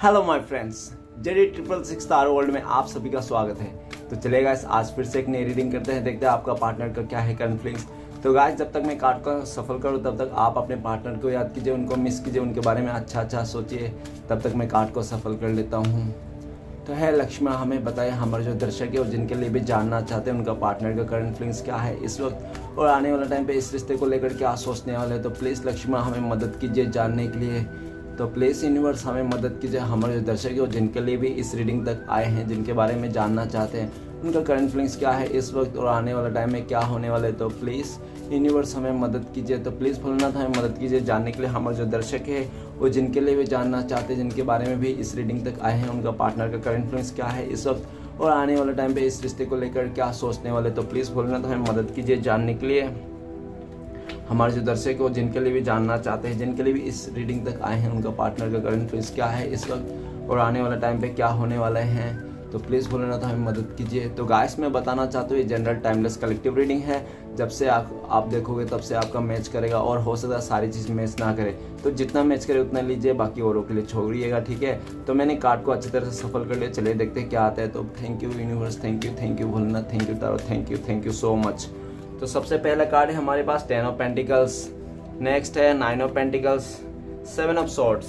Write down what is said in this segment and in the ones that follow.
Hello my friends, JD 666 star world में आप सभी का स्वागत है। तो चलेगा आज फिर से एक नई रीडिंग करते हैं, देखते हैं आपका पार्टनर का क्या है करंट फीलिंग्स। तो गाइस जब तक मैं कार्ड का सफल करूं तब तक आप अपने पार्टनर को याद कीजिए, उनको मिस कीजिए, उनके बारे में अच्छा सोचिए, तब तक मैं कार्ड को सफल कर लेता हूँ। तो है लक्ष्मण, हमें बताए हमारे जो दर्शक है और जिनके लिए भी जानना चाहते हैं उनका पार्टनर का करंट फीलिंग्स क्या है इस वक्त और आने वाला टाइम पे इस रिश्ते को लेकर क्या सोचने वाले। तो प्लीज़ लक्ष्मण हमें मदद कीजिए जानने के लिए। तो प्लीज़ यूनिवर्स हमें मदद कीजिए, हमारे जो दर्शक है और जिनके लिए भी इस रीडिंग तक आए हैं, जिनके बारे में जानना चाहते हैं उनका करंट फीलिंग्स क्या है इस वक्त और आने वाला टाइम में क्या होने वाले। तो प्लीज़ यूनिवर्स हमें मदद कीजिए। तो प्लीज़ भोलेनाथ हमें मदद कीजिए जानने के लिए, हमारे जो दर्शक है और जिनके लिए भी जानना चाहते हैं, जिनके बारे में भी इस रीडिंग तक आए हैं उनका पार्टनर का करंट फीलिंग्स क्या है इस वक्त और आने वाले टाइम पे इस रिश्ते को लेकर क्या सोचने वाले। तो प्लीज़ भोलेनाथ हमें मदद कीजिए जानने के लिए, हमारे जो दर्शक हो जिनके लिए भी जानना चाहते हैं, जिनके लिए भी इस रीडिंग तक आए हैं उनका पार्टनर का करंट फीलिंग्स क्या है इस वक्त और आने वाला टाइम पे क्या होने वाले हैं। तो प्लीज़ भोलेनाथ हमें मदद कीजिए। तो गाइस मैं बताना चाहता हूँ ये जनरल टाइमलेस कलेक्टिव रीडिंग है, जब से आप देखोगे तब से आपका मैच करेगा और हो सकता है सारी चीज़ मैच ना करे, तो जितना मैच करे उतना लीजिए, बाकी औरों के लिए छोड़िएगा, ठीक है। तो मैंने कार्ड को अच्छी तरह से सफल कर लिया, चलिए देखते हैं क्या आता है। तो thank you universe, thank you Bholenath, thank you taro, thank you so much. तो सबसे पहला कार्ड है हमारे पास 10 ऑफ पेंटिकल्स, नेक्स्ट है 9 of pentacles, 7 of swords,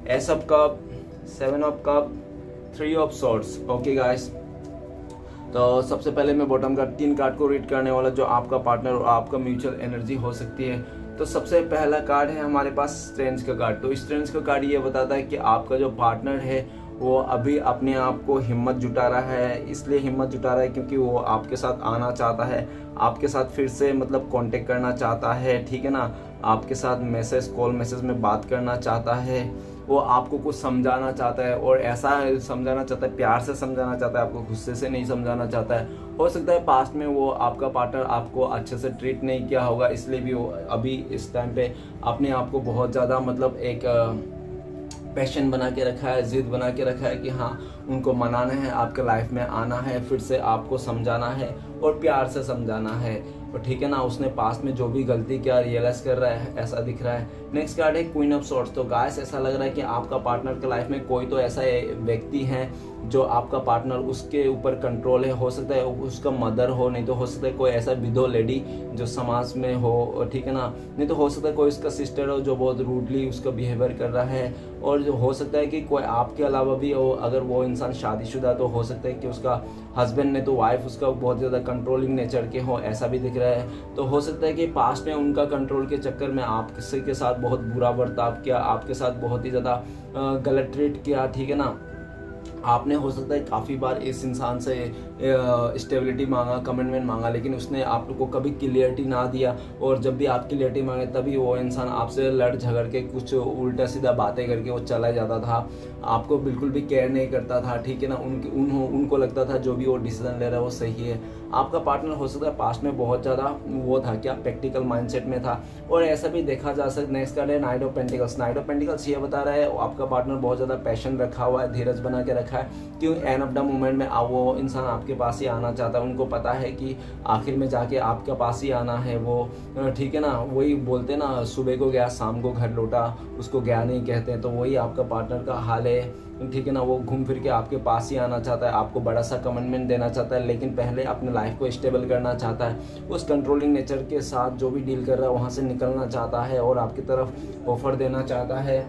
S of cup, 7 of cup, 3 of swords. Okay guys, तो सबसे पहले मैं बॉटम का 3 कार्ड को रीड करने वाला जो आपका पार्टनर और आपका म्यूचुअल एनर्जी हो सकती है। तो सबसे पहला कार्ड है हमारे पास स्ट्रेंज का कार्ड। तो स्ट्रेंज का कार्ड ये बताता है कि आपका जो पार्टनर है वो अभी अपने आप को हिम्मत जुटा रहा है। इसलिए हिम्मत जुटा रहा है क्योंकि वो आपके साथ आना चाहता है, आपके साथ फिर से मतलब कांटेक्ट करना चाहता है, ठीक है ना, आपके साथ कॉल मैसेज में बात करना चाहता है, वो आपको कुछ समझाना चाहता है और ऐसा समझाना चाहता है, प्यार से समझाना चाहता है, आपको गुस्से से नहीं समझाना चाहता है। हो सकता है पास्ट में वो आपका पार्टनर आपको अच्छे से ट्रीट नहीं किया होगा, इसलिए भी वो अभी इस टाइम पे अपने आप को बहुत ज़्यादा मतलब एक पैशन बना के रखा है, जिद बना के रखा है कि हाँ उनको मनाना है, आपके लाइफ में आना है, फिर से आपको समझाना है और प्यार से समझाना है, और ठीक है ना, उसने पास्ट में जो भी गलती किया रियलाइज कर रहा है, ऐसा दिख रहा है। नेक्स्ट कार्ड है क्वीन ऑफ सॉर्ड्स। तो गाइस ऐसा लग रहा है कि आपका पार्टनर के लाइफ में कोई तो ऐसा व्यक्ति है जो आपका पार्टनर उसके ऊपर कंट्रोल है। हो सकता है उसका मदर हो, नहीं तो हो सकता है कोई ऐसा विधो लेडी जो समाज में हो, ठीक है ना, नहीं तो हो सकता है कोई उसका सिस्टर हो जो बहुत रूडली उसका बिहेवियर कर रहा है, और जो हो सकता है कि कोई आपके अलावा भी हो, अगर वो इंसान शादीशुदा तो हो सकता है कि उसका हस्बैंड ने तो वाइफ उसका बहुत ज़्यादा कंट्रोलिंग नेचर के हो, ऐसा भी दिख रहा है। तो हो सकता है कि पास्ट में उनका कंट्रोल के चक्कर में आप किसी के साथ बहुत बुरा बर्ताव किया, आपके साथ बहुत ही ज़्यादा गलत ट्रीट किया, ठीक है ना, आपने हो सकता है काफ़ी बार इस इंसान से स्टेबिलिटी मांगा, कमिटमेंट मांगा, लेकिन उसने आपको कभी क्लियरिटी ना दिया, और जब भी आप क्लियरिटी मांगे तभी वो इंसान आपसे लड़ झगड़ के कुछ उल्टा सीधा बातें करके वो चला जाता था, आपको बिल्कुल भी केयर नहीं करता था, ठीक है ना, उनको लगता था जो भी वो डिसीजन ले रहा है वो सही है। आपका पार्टनर हो सकता है पास्ट में बहुत ज़्यादा वो था क्या प्रैक्टिकल माइंडसेट में था, और ऐसा भी देखा जा सकता है। नेक्स्ट कार्ड है night of pentacles. Night of pentacles ये बता रहा है आपका पार्टनर बहुत ज़्यादा पैशन रखा हुआ है, धीरज बना के रखा है, क्यों एंड ऑफ द मोमेंट में वो इंसान आपके पास ही आना चाहता है। उनको पता है कि आखिर में जाके आपके पास ही आना है वो, ठीक है ना, वही बोलते हैं ना, सुबह को गया शाम को घर लौटा, उसको गया नहीं कहते हैं, तो वही आपका पार्टनर का हाल है, ठीक है ना। वो घूम फिर के आपके पास ही आना चाहता है, आपको बड़ा सा कमिटमेंट देना चाहता है, लेकिन पहले अपने लाइफ को स्टेबल करना चाहता है। उस कंट्रोलिंग नेचर के साथ जो भी डील कर रहा है वहाँ से निकलना चाहता है और आपकी तरफ ऑफर देना चाहता है।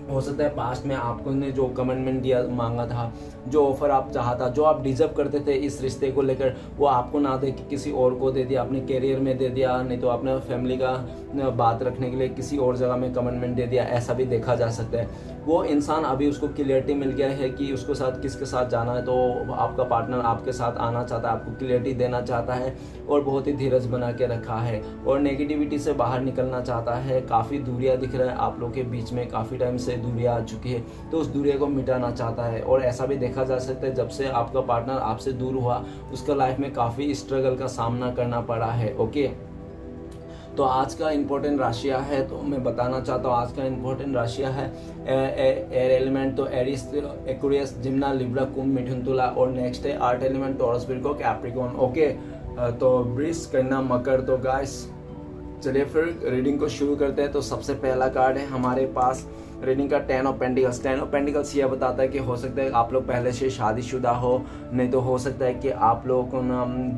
हो सकता है पास्ट में आपको ने जो कमिटमेंट दिया मांगा था, जो ऑफर आप चाहता, जो आप डिजर्व करते थे इस रिश्ते को लेकर, वो आपको ना दे के किसी और को दे दिया, अपने कैरियर में दे दिया, नहीं तो अपने फैमिली का बात रखने के लिए किसी और जगह में कमिटमेंट दे दिया, ऐसा भी देखा जा सकता है। वो इंसान अभी उसको क्लियरिटी मिल गया है कि उसको साथ किसके साथ जाना है, तो आपका पार्टनर आपके साथ आना चाहता है, आपको क्लियरिटी देना चाहता है और बहुत ही धीरज बना के रखा है और नेगेटिविटी से बाहर निकलना चाहता है। काफ़ी दूरियां दिख रहा है आप लोग के बीच में, काफ़ी टाइम से दूरियां आ चुकी है, तो उस दूरिया को मिटाना चाहता है। और ऐसा भी देखा जा सकता है जब से आपका पार्टनर आपसे दूर हुआ उसका लाइफ में काफ़ी स्ट्रगल का सामना करना पड़ा है। ओके, तो आज का इम्पोर्टेंट राशियाँ है, तो मैं बताना चाहता हूँ आज का इम्पोर्टेंट राशियाँ है एयर एलिमेंट, तो एरिस, एक्वेरियस, जिम्ना, लिब्रा, कुंभ, मिथुन, तुला, और नेक्स्ट है earth element, taurus, Virgo, Capricorn. Okay, तो वृष, कन्या, मकर। तो गाइस चलिए फिर रीडिंग को शुरू करते हैं। तो सबसे पहला कार्ड है हमारे पास रीडिंग का 10 ऑफ पेंटिकल्स। 10 ऑफ पेंटिकल्स ये बताता है कि हो सकता है आप लोग पहले से शादीशुदा हो, नहीं तो हो सकता है कि आप लोग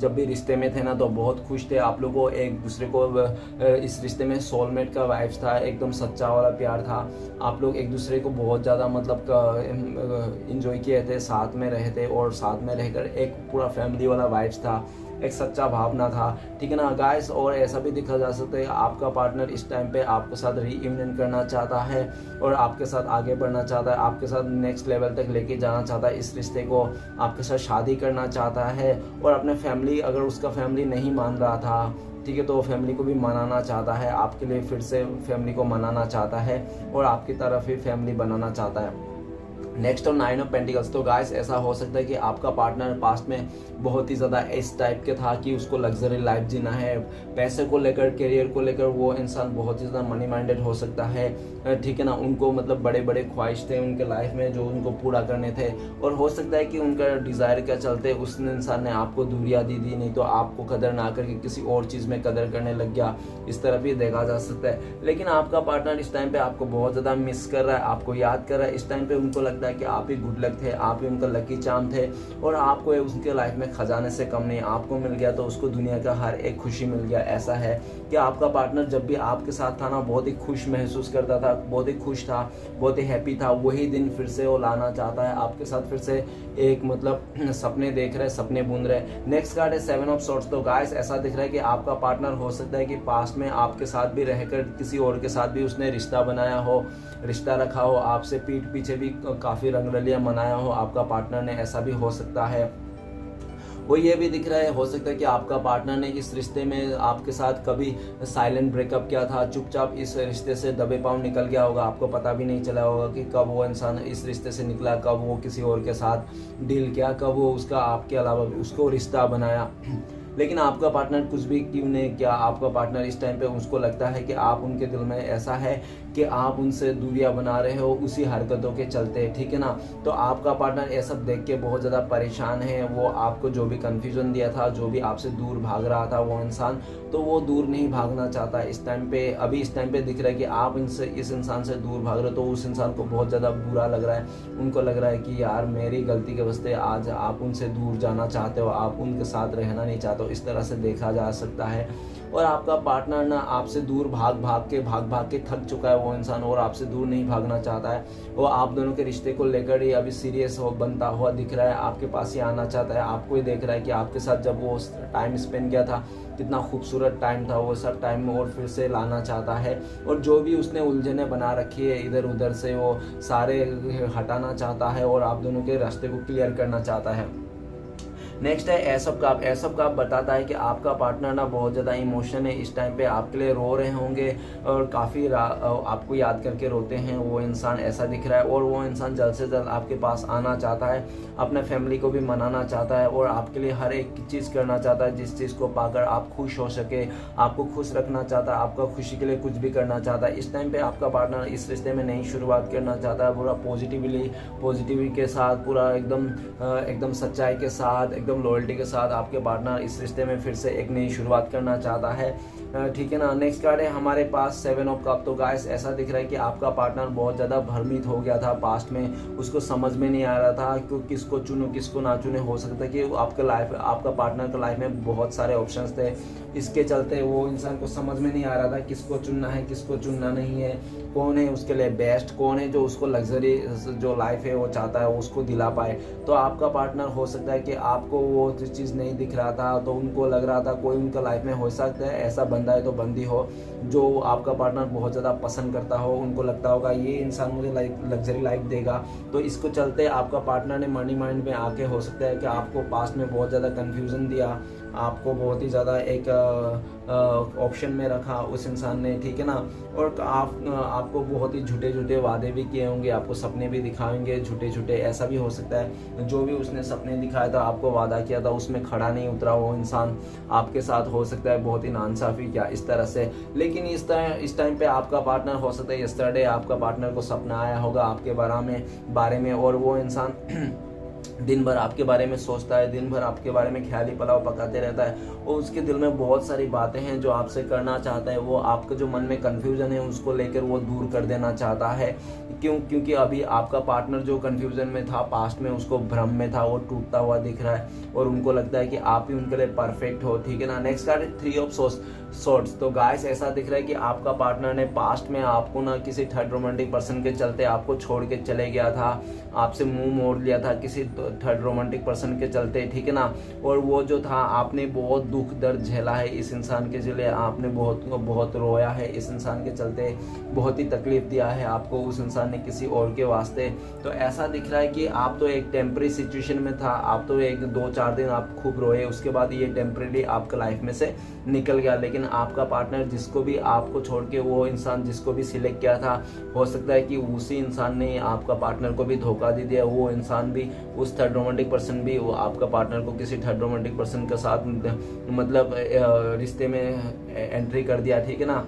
जब भी रिश्ते में थे ना तो बहुत खुश थे, आप लोगों को एक दूसरे को इस रिश्ते में सोलमेट का वाइब्स था, एकदम सच्चा वाला प्यार था, आप लोग एक दूसरे को बहुत ज़्यादा मतलब इंजॉय किए थे, साथ में रहे थे और साथ में रहकर एक पूरा फैमिली वाला वाइब्स था, एक सच्चा भावना था, ठीक है ना गाइस। और ऐसा भी देखा जा सकता है आपका पार्टनर इस टाइम पे आपके साथ रीयूनियन करना चाहता है और आपके साथ आगे बढ़ना चाहता है, आपके साथ नेक्स्ट लेवल तक लेके जाना चाहता है, इस रिश्ते को आपके साथ शादी करना चाहता है। और अपने फैमिली, अगर उसका फैमिली नहीं मान रहा था, ठीक है, तो फैमिली को भी मनाना चाहता है, आपके लिए फिर से फैमिली को मनाना चाहता है और आपकी तरफ ही फैमिली बनाना चाहता है। नेक्स्ट और 9 ऑफ पेंटिकल्स। तो गाइस ऐसा हो सकता है कि आपका पार्टनर पास्ट में बहुत ही ज़्यादा इस टाइप के था कि उसको लग्जरी लाइफ जीना है, पैसे को लेकर, करियर को लेकर वो इंसान बहुत ही ज़्यादा मनी माइंडेड हो सकता है, ठीक है ना। उनको मतलब बड़े बड़े ख्वाहिश थे उनके लाइफ में जो उनको पूरा करने थे, और हो सकता है कि उनका डिज़ायर के चलते उस इंसान ने आपको दूरियां दी, नहीं तो आपको कदर ना करके किसी और चीज़ में कदर करने लग गया, इस तरह भी देखा जा सकता है। लेकिन आपका पार्टनर इस टाइम पे आपको बहुत ज़्यादा मिस कर रहा है, आपको याद कर रहा है, इस टाइम पे उनको लगता है कि आप ही गुड लक थे, आप ही उनका लकी चार्म थे और आपको उसके लाइफ में खजाने से कम नहीं, आपको मिल गया तो उसको दुनिया का हर एक खुशी मिल गया। ऐसा है कि आपका पार्टनर जब भी आपके साथ था ना बहुत ही खुश महसूस करता था, बहुत ही खुश था, बहुत ही हैप्पी था, वही दिन फिर से वो लाना चाहता है आपके साथ, फिर से एक मतलब सपने देख रहे, सपने बूंद रहे। नेक्स्ट कार्ड है 7 ऑफ सॉर्ड्स। तो गाइस ऐसा दिख रहा है कि आपका पार्टनर हो सकता है कि पास्ट में आपके साथ भी रहकर किसी और के साथ भी उसने रिश्ता बनाया हो, रिश्ता रखा हो, आपसे पीठ पीछे भी काफ़ी रंगरलियाँ मनाया हो आपका पार्टनर ने, ऐसा भी हो सकता है। वो ये भी दिख रहा है, हो सकता है कि आपका पार्टनर ने इस रिश्ते में आपके साथ कभी साइलेंट ब्रेकअप किया था, चुपचाप इस रिश्ते से दबे पाँव निकल गया होगा, आपको पता भी नहीं चला होगा कि कब वो इंसान इस रिश्ते से निकला, कब वो किसी और के साथ डील किया, कब वो उसका आपके अलावा उसको रिश्ता बनाया। लेकिन आपका पार्टनर कुछ भी क्यों नहीं किया, आपका पार्टनर इस टाइम पे उसको लगता है कि आप उनके दिल में, ऐसा है कि आप उनसे दूरियां बना रहे हो उसी हरकतों के चलते, ठीक है ना। तो आपका पार्टनर ये सब देख के बहुत ज़्यादा परेशान है, वो आपको जो भी कन्फ्यूजन दिया था, जो भी आपसे दूर भाग रहा था वो इंसान, तो वो दूर नहीं भागना चाहता इस टाइम पे। अभी इस टाइम पे दिख रहा है कि आप इस इंसान से दूर भाग रहे हो, तो उस इंसान को बहुत ज़्यादा बुरा लग रहा है, उनको लग रहा है कि यार मेरी गलती के वजह आज आप उनसे दूर जाना चाहते हो, आप उनके साथ रहना नहीं चाहते हो, इस तरह से देखा जा सकता है। और आपका पार्टनर ना आपसे दूर भाग भाग के थक चुका है वो इंसान, और आपसे दूर नहीं भागना चाहता है, वो आप दोनों के रिश्ते को लेकर ही अभी सीरियस बनता हुआ दिख रहा है, आपके पास ही आना चाहता है, आपको ही देख रहा है कि आपके साथ जब वो टाइम स्पेंड किया था कितना खूबसूरत टाइम था, वो सब टाइम और फिर से लाना चाहता है। और जो भी उसने उलझने बना रखी है इधर उधर से वो सारे हटाना चाहता है और आप दोनों के रास्ते को क्लियर करना चाहता है। नेक्स्ट है एसअप काप। एसअप काप बताता है कि आपका पार्टनर ना बहुत ज़्यादा इमोशन है, इस टाइम पे आपके लिए रो रहे होंगे और काफ़ी आपको याद करके रोते हैं वो इंसान, ऐसा दिख रहा है। और वो इंसान जल्द से जल्द आपके पास आना चाहता है, अपने फैमिली को भी मनाना चाहता है और आपके लिए हर एक चीज़ करना चाहता है जिस चीज़ को पाकर आप खुश हो सके, आपको खुश रखना चाहता है, आपका खुशी के लिए कुछ भी करना चाहता है। इस टाइम पे आपका पार्टनर इस रिश्ते में नई शुरुआत करना चाहता है, पूरा पॉजिटिविटी के साथ, पूरा एकदम सच्चाई के साथ, एकदम लॉयल्टी के साथ आपके पार्टनर इस रिश्ते में फिर से एक नई शुरुआत करना चाहता है, ठीक है ना। नेक्स्ट कार्ड है हमारे पास 7 ऑफ कप। तो गाइस ऐसा दिख रहा है कि आपका पार्टनर बहुत ज़्यादा भ्रमित हो गया था पास्ट में, उसको समझ में नहीं आ रहा था कि किसको चुनूं किसको ना चुने। हो सकता है कि आपका पार्टनर का लाइफ में बहुत सारे ऑप्शंस थे, इसके चलते वो इंसान को समझ में नहीं आ रहा था किसको चुनना है किसको चुनना नहीं है, कौन है उसके लिए बेस्ट, कौन है जो उसको लग्जरी जो लाइफ है वो चाहता है उसको दिला पाए। तो आपका पार्टनर हो सकता है कि आपको वो चीज़ नहीं दिख रहा था, तो उनको लग रहा था कोई उनका लाइफ में हो सकता है ऐसा बंदा है तो बंदी हो जो आपका पार्टनर बहुत ज़्यादा पसंद करता हो, उनको लगता होगा ये इंसान मुझे लग्जरी लाइफ देगा। तो इसको चलते आपका पार्टनर ने मनी माइंड में आके हो सकता है कि आपको पास्ट में बहुत ज़्यादा कन्फ्यूज़न दिया, आपको बहुत ही ज़्यादा एक ऑप्शन में रखा उस इंसान ने, ठीक है ना। और आपको बहुत ही झूठे वादे भी किए होंगे, आपको सपने भी दिखाएंगे झूठे, ऐसा भी हो सकता है जो भी उसने सपने दिखाया था, आपको वादा किया था, उसमें खड़ा नहीं उतरा वो इंसान, आपके साथ हो सकता है बहुत ही नाइंसाफ़ी किया इस तरह से। लेकिन इस टाइम पे आपका पार्टनर हो सकता है यस्टरडे आपका पार्टनर को सपना आया होगा आपके बारे में और वो इंसान दिन भर आपके बारे में सोचता है, दिन भर आपके बारे में ख्याली पुलाव पकाते रहता है और उसके दिल में बहुत सारी बातें हैं जो आपसे करना चाहता है। वो आपका जो मन में कन्फ्यूज़न है उसको लेकर वो दूर कर देना चाहता है। क्योंकि अभी आपका पार्टनर जो कन्फ्यूज़न में था, पास्ट में उसको भ्रम में था, वो टूटता हुआ दिख रहा है और उनको लगता है कि आप ही उनके लिए परफेक्ट हो, ठीक है ना। नेक्स्ट कार्ड है 3 ऑफ सॉर्ड्स। तो गाइस ऐसा दिख रहा है कि आपका पार्टनर ने पास्ट में आपको ना किसी थर्ड रोमांटिक पर्सन के चलते आपको छोड़ के चले गया था, आपसे मुंह मोड़ लिया था किसी थर्ड रोमांटिक पर्सन के चलते, ठीक है ना। और वो जो था आपने बहुत दुख दर्द झेला है इस इंसान के लिए, आपने बहुत रोया है इस इंसान के चलते, बहुत ही तकलीफ दिया है आपको उस इंसान ने किसी और के वास्ते। तो ऐसा दिख रहा है कि आप तो एक टेम्परेरी सिचुएशन में था, आप तो एक 2-4 दिन आप खूब रोए, उसके बाद ये टेम्परेरी आपका लाइफ में से निकल गया। लेकिन आपका पार्टनर जिसको भी आपको छोड़ के वो इंसान जिसको भी सिलेक्ट किया था, हो सकता है कि उसी इंसान ने आपका पार्टनर को भी धोखा दे दिया। वो इंसान भी, उस थर्ड रोमांटिक पर्सन भी वो आपका पार्टनर को किसी थर्ड रोमांटिक पर्सन के साथ मतलब रिश्ते में एंट्री कर दिया, ठीक है ना।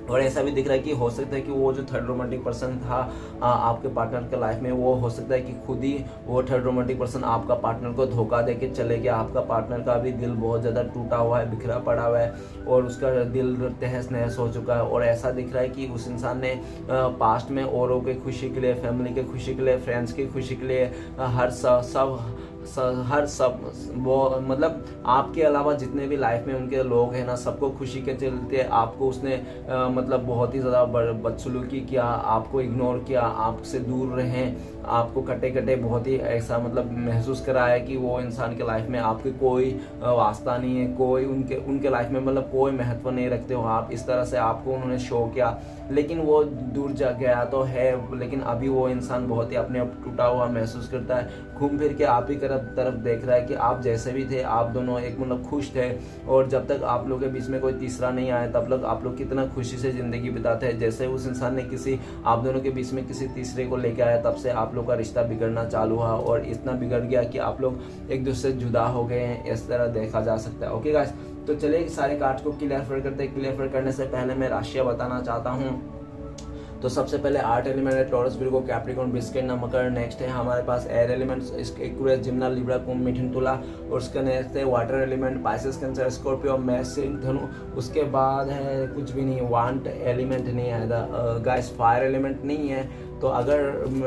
और ऐसा भी दिख रहा है कि हो सकता है कि वो जो थर्ड रोमांटिक पर्सन था आपके पार्टनर के लाइफ में, वो हो सकता है कि खुद ही वो थर्ड रोमांटिक पर्सन आपका पार्टनर को धोखा दे के चले गया। आपका पार्टनर का भी दिल बहुत ज़्यादा टूटा हुआ है, बिखरा पड़ा हुआ है और उसका दिल तहस नहस हो चुका है। और ऐसा दिख रहा है कि उस इंसान ने पास्ट में औरों के खुशी के लिए, फैमिली के खुशी के लिए, फ्रेंड्स की खुशी के लिए, हर सब वो मतलब आपके अलावा जितने भी लाइफ में उनके लोग हैं ना, सबको खुशी के चलते आपको उसने मतलब बहुत ही ज़्यादा बदसलूकी किया, आपको इग्नोर किया, आपसे दूर रहें, आपको कटे कटे बहुत ही ऐसा मतलब महसूस कराया कि वो इंसान के लाइफ में आपके कोई वास्ता नहीं है, कोई उनके लाइफ में मतलब कोई महत्व नहीं रखते हो आप। इस तरह से आपको उन्होंने शो किया, लेकिन वो दूर जा गया तो है, लेकिन अभी वो इंसान बहुत ही अपने आप टूटा हुआ महसूस करता है। घूम फिर के आप ही तरफ देख रहा है कि आप जैसे भी थे, आप दोनों एक मतलब खुश थे और जब तक आप लोगों के बीच में कोई तीसरा नहीं आया तब तक आप लोग कितना खुशी से ज़िंदगी बिताते हैं। जैसे उस इंसान ने आप दोनों के बीच में किसी तीसरे को लेके आया, तब से आप लोग का रिश्ता बिगड़ना चालू हुआ और इतना बिगड़ गया कि आप लोग एक दूसरे से जुदा हो गए हैं, इस तरह देखा जा सकता है। ओके गाइस, तो चलिए सारे कार्ड्स को क्लियर करते हैं। क्लियर करने से पहले मैं राशियाँ बताना चाहता हूँ। तो सबसे पहले 8 एलिमेंट है, टॉरस, विर्गो, कैप्रिकॉर्न, बिस्किट, मकर। नेक्स्ट है हमारे पास एयर एलिमेंट्स, एक्वेरियस, जिम्ना, लिब्रा, कुंभ, मिथुन, तुला। और उसके नेक्स्ट है water element, Pisces, cancer, Scorpio, मेष, सिंह, धनु। उसके बाद है कुछ भी नहीं, वांट एलिमेंट नहीं है, गाइस फायर एलिमेंट नहीं है। तो अगर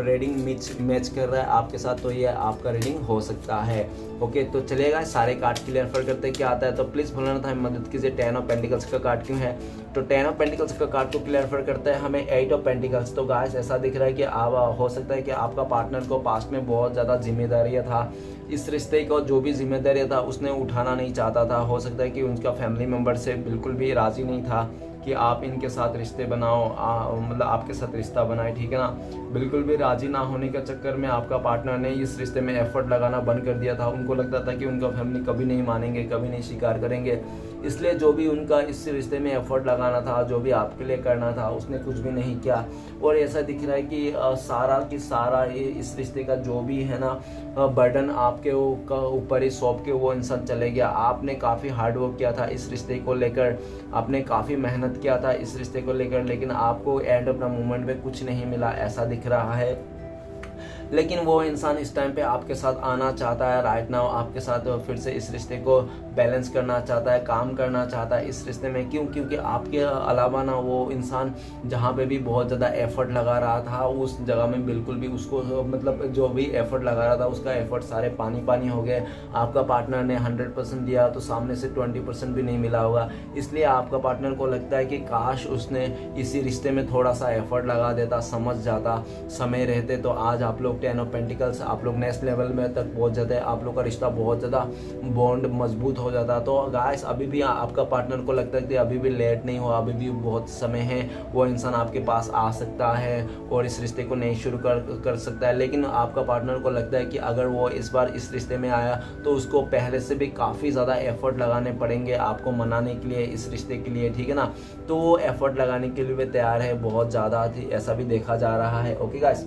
रीडिंग मैच कर रहा है आपके साथ तो ये आपका रीडिंग हो सकता है। ओके, तो चलेगा सारे कार्ड क्लियर करते क्या आता है। तो प्लीज़ भूलना था मदद कीजिए। 10 ऑफ पेंटिकल्स का कार्ड क्यों है, तो 10 ऑफ पेंटिकल्स का कार्ड को क्लियर करता है हमें 8 ऑफ पेंटिकल्स। तो गाइस ऐसा दिख रहा है कि आप हो सकता है कि आपका पार्टनर को पास्ट में बहुत ज़्यादा जिम्मेदारियाँ था, इस रिश्ते को जो भी जिम्मेदारियाँ था उसने उठाना नहीं चाहता था। हो सकता है कि उनका फैमिली मेम्बर से बिल्कुल भी राज़ी नहीं था कि आप इनके साथ रिश्ते बनाओ, मतलब आपके साथ रिश्ता बनाए, ठीक है ना। बिल्कुल भी राजी ना होने के चक्कर में आपका पार्टनर ने इस रिश्ते में एफर्ट लगाना बंद कर दिया था। उनको लगता था कि उनका फैमिली कभी नहीं मानेंगे, कभी नहीं स्वीकार करेंगे, इसलिए जो भी उनका इस रिश्ते में एफर्ट लगाना था, जो भी आपके लिए करना था, उसने कुछ भी नहीं किया। और ऐसा दिख रहा है कि सारा इस रिश्ते का जो भी है ना बर्डन आपके ऊपर ही सौंप के वो इंसान चले गया। आपने काफ़ी हार्डवर्क किया था इस रिश्ते को लेकर, आपने काफ़ी मेहनत किया था इस रिश्ते को लेकर, लेकिन आपको एंड ऑफ द मोमेंट में कुछ नहीं मिला, ऐसा दिख रहा है। लेकिन वो इंसान इस टाइम पे आपके साथ आना चाहता है, राइट नाउ आपके साथ फिर से इस रिश्ते को बैलेंस करना चाहता है, काम करना चाहता है इस रिश्ते में। क्योंकि आपके अलावा ना वो इंसान जहाँ पे भी बहुत ज़्यादा एफर्ट लगा रहा था, उस जगह में बिल्कुल भी उसको मतलब जो भी एफर्ट लगा रहा था उसका एफर्ट सारे पानी हो गए। आपका पार्टनर ने 100% दिया तो सामने से 20% भी नहीं मिला होगा। इसलिए आपका पार्टनर को लगता है कि काश उसने इसी रिश्ते में थोड़ा सा एफर्ट लगा देता, समझ जाता, समय रहते तो आज आप लोग 10 ऑफ पेंटिकल्स आप लोग नेक्स्ट लेवल में तक पहुंच जाते, आप लोग का रिश्ता बहुत ज़्यादा बॉन्ड मजबूत हो जाता। तो गाइस अभी भी आपका पार्टनर को लगता है कि अभी भी लेट नहीं हुआ, अभी भी बहुत समय है, वो इंसान आपके पास आ सकता है और इस रिश्ते को नहीं शुरू कर सकता है। लेकिन आपका पार्टनर को लगता है कि अगर वो इस बार इस रिश्ते में आया तो उसको पहले से भी काफ़ी ज़्यादा एफर्ट लगाने पड़ेंगे आपको मनाने के लिए, इस रिश्ते के लिए, ठीक है ना। तो वो एफर्ट लगाने के लिए भी तैयार है बहुत ज़्यादा, ऐसा भी देखा जा रहा है। ओके गाइस,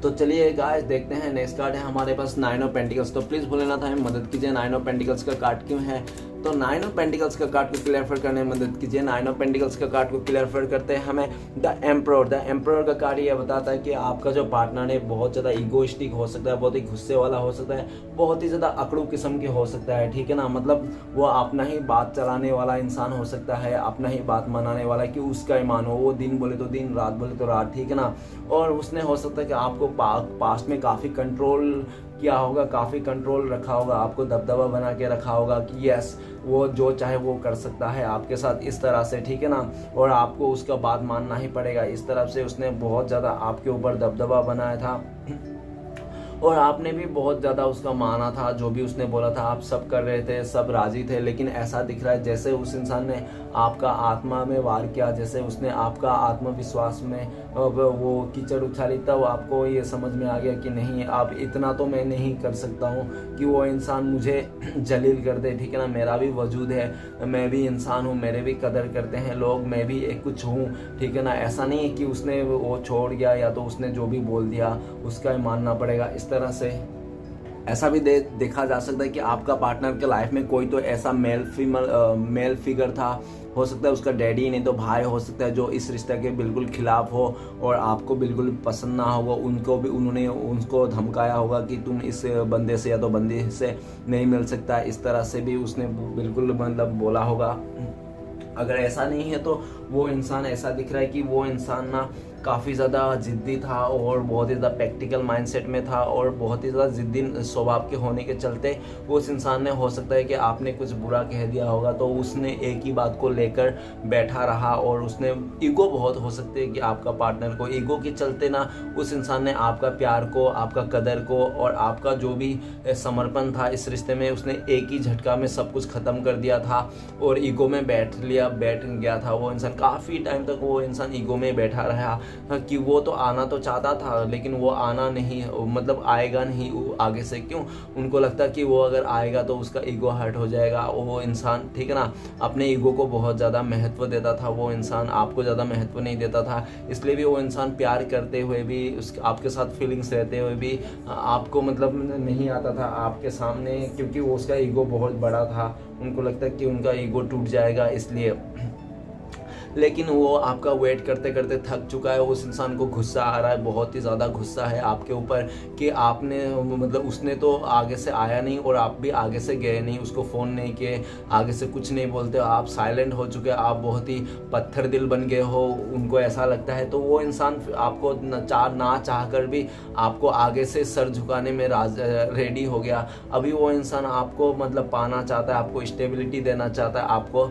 तो चलिए गाइस देखते हैं नेक्स्ट कार्ड है हमारे पास 9 ऑफ पेंटिकल्स। तो प्लीज़ भूलना था मदद कीजिए, 9 ऑफ पेंटिकल्स का कार्ड क्यों है। तो 9 ऑफ पेंटिकल्स का कार्ड को क्लियर करने में मदद कीजिए। 9 ऑफ पेंटिकल्स का कार्ड को क्लियर करते हैं हमें द एम्परर का कार्ड ये बताता है कि आपका जो पार्टनर है बहुत ज़्यादा ईगोइस्टिक हो सकता है, बहुत ही गुस्से वाला हो सकता है, बहुत ही ज़्यादा अकड़ू किस्म के हो सकता है, ठीक है ना। मतलब वो अपना ही बात चलाने वाला इंसान हो सकता है, अपना ही बात मनाने वाला कि उसका ही मानो, वो दिन बोले तो दिन, रात बोले तो रात, ठीक है ना। और उसने हो सकता है कि आपको पास्ट में काफ़ी कंट्रोल किया होगा, काफ़ी कंट्रोल रखा होगा, आपको दबदबा बना के रखा होगा कि यस वो जो चाहे वो कर सकता है आपके साथ, इस तरह से, ठीक है ना। और आपको उसका बात मानना ही पड़ेगा, इस तरफ से उसने बहुत ज़्यादा आपके ऊपर दबदबा बनाया था और आपने भी बहुत ज़्यादा उसका माना था, जो भी उसने बोला था आप सब कर रहे थे, सब राजी थे। लेकिन ऐसा दिख रहा है जैसे उस इंसान ने आपका आत्मा में वार किया, जैसे उसने आपका आत्मविश्वास में वो कीचड़ उछाली, तब आपको ये समझ में आ गया कि नहीं, अब इतना तो मैं नहीं कर सकता हूँ कि वो इंसान मुझे जलील कर दे, ठीक है ना। मेरा भी वजूद है, मैं भी इंसान हूँ, मेरे भी कदर करते हैं लोग, मैं भी एक कुछ हूँ, ठीक है ना। ऐसा नहीं है कि उसने वो छोड़ गया या तो उसने जो भी बोल दिया उसका ही मानना पड़ेगा, इस तरह से। ऐसा भी देखा जा सकता है कि आपका पार्टनर के लाइफ में कोई तो ऐसा मेल फिगर था, हो सकता है उसका डैडी नहीं तो भाई हो सकता है, जो इस रिश्ते के बिल्कुल खिलाफ हो और आपको बिल्कुल पसंद ना होगा। उन्होंने उनको धमकाया होगा कि तुम इस बंदे से या तो बंदी से नहीं मिल सकता, इस तरह से भी उसने बिल्कुल मतलब बोला होगा। अगर ऐसा नहीं है तो वो इंसान, ऐसा दिख रहा है कि वो इंसान ना काफ़ी ज़्यादा ज़िद्दी था और बहुत ही ज़्यादा प्रैक्टिकल माइंडसेट में था और बहुत ही ज़्यादा ज़िद्दी स्वभाव के होने के चलते उस इंसान ने, हो सकता है कि आपने कुछ बुरा कह दिया होगा तो उसने एक ही बात को लेकर बैठा रहा और उसने ईगो, बहुत हो सकती है कि आपका पार्टनर को ईगो के चलते ना उस इंसान ने आपका प्यार को, आपका कदर को और आपका जो भी समर्पण था इस रिश्ते में, उसने एक ही झटका में सब कुछ ख़त्म कर दिया था और ईगो में बैठ गया था वो इंसान। काफ़ी टाइम तक वो इंसान ईगो में बैठा रहा कि वो तो आना तो चाहता था लेकिन वो आना नहीं, मतलब आएगा नहीं आगे से। क्यों? उनको लगता कि वो अगर आएगा तो उसका ईगो हर्ट हो जाएगा। वो इंसान, ठीक है ना, अपने ईगो को बहुत ज़्यादा महत्व देता था, वो इंसान आपको ज़्यादा महत्व नहीं देता था। इसलिए भी वो इंसान प्यार करते हुए भी, आपके साथ फीलिंग्स रहते हुए भी आपको मतलब नहीं आता था आपके सामने, क्योंकि वो उसका ईगो बहुत बड़ा था। उनको लगता कि उनका ईगो टूट जाएगा इसलिए। लेकिन वो आपका वेट करते करते थक चुका है, उस इंसान को गुस्सा आ रहा है, बहुत ही ज़्यादा गुस्सा है आपके ऊपर कि आपने, मतलब उसने तो आगे से आया नहीं और आप भी आगे से गए नहीं, उसको फ़ोन नहीं किए, आगे से कुछ नहीं बोलते, आप साइलेंट हो चुके, आप बहुत ही पत्थर दिल बन गए हो, उनको ऐसा लगता है। तो वो इंसान आपको ना चाह कर भी आपको आगे से सर झुकाने में रेडी हो गया। अभी वो इंसान आपको मतलब पाना चाहता है, आपको स्टेबिलिटी देना चाहता है, आपको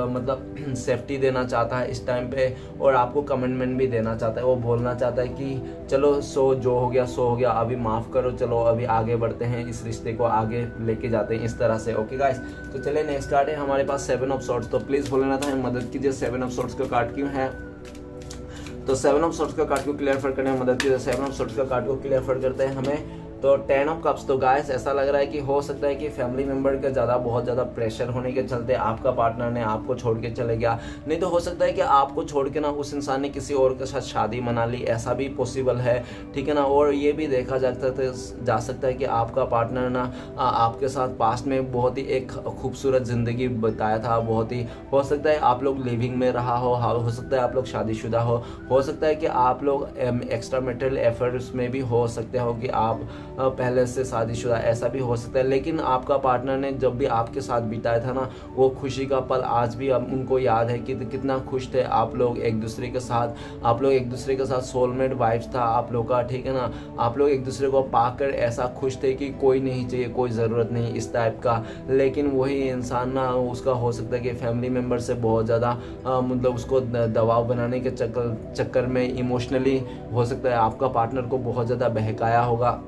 मतलब सेफ्टी देना चाहता है इस टाइम पे और आपको कमिटमेंट भी देना चाहता है। वो बोलना चाहता है कि चलो जो हो गया सो हो गया, अभी माफ़ करो, चलो अभी आगे बढ़ते हैं, इस रिश्ते को आगे लेके जाते हैं, इस तरह से। ओके गाइस, तो चलिए नेक्स्ट कार्ड है हमारे पास 7 ऑफ सॉर्ड्स। तो प्लीज़ बोलना था, मदद कीजिए 7 ऑफ सॉर्ड्स का कार्ड क्यों है। तो 7 ऑफ सॉर्ड्स का कार्ड को क्लियर करने में मदद कीजिए। 7 ऑफ सॉर्ड्स का कार्ड को क्लियर करते हैं हमें तो 10 ऑफ कप्स। तो गाइस ऐसा लग रहा है कि हो सकता है कि फैमिली मेंबर का बहुत ज़्यादा प्रेशर होने के चलते आपका पार्टनर ने आपको छोड़ के चले गया। नहीं तो हो सकता है कि आपको छोड़ के ना उस इंसान ने किसी और के साथ शादी मना ली, ऐसा भी पॉसिबल है, ठीक है ना। और ये भी देखा जा सकता है कि आपका पार्टनर ना आपके साथ पास्ट में बहुत ही एक खूबसूरत ज़िंदगी बताया था, बहुत ही, हो सकता है आप लोग लिविंग में रहा हो सकता है आप लोग शादीशुदा हो सकता है कि आप लोग एक्स्ट्रा मैरिटल अफेयर्स में भी हो सकते हो कि आप पहले से शादीशुदा, ऐसा भी हो सकता है। लेकिन आपका पार्टनर ने जब भी आपके साथ बिताया था ना, वो खुशी का पल आज भी उनको याद है कि कितना खुश थे आप लोग एक दूसरे के साथ सोलमेट वाइब्स था आप लोग का, ठीक है ना। आप लोग एक दूसरे को पाकर ऐसा खुश थे कि कोई नहीं चाहिए, कोई ज़रूरत नहीं, इस टाइप का। लेकिन वही इंसान ना, उसका हो सकता है कि फैमिली मेम्बर से बहुत ज़्यादा मतलब उसको दबाव बनाने के चक्कर में इमोशनली हो सकता है आपका पार्टनर को बहुत ज़्यादा बहकाया होगा।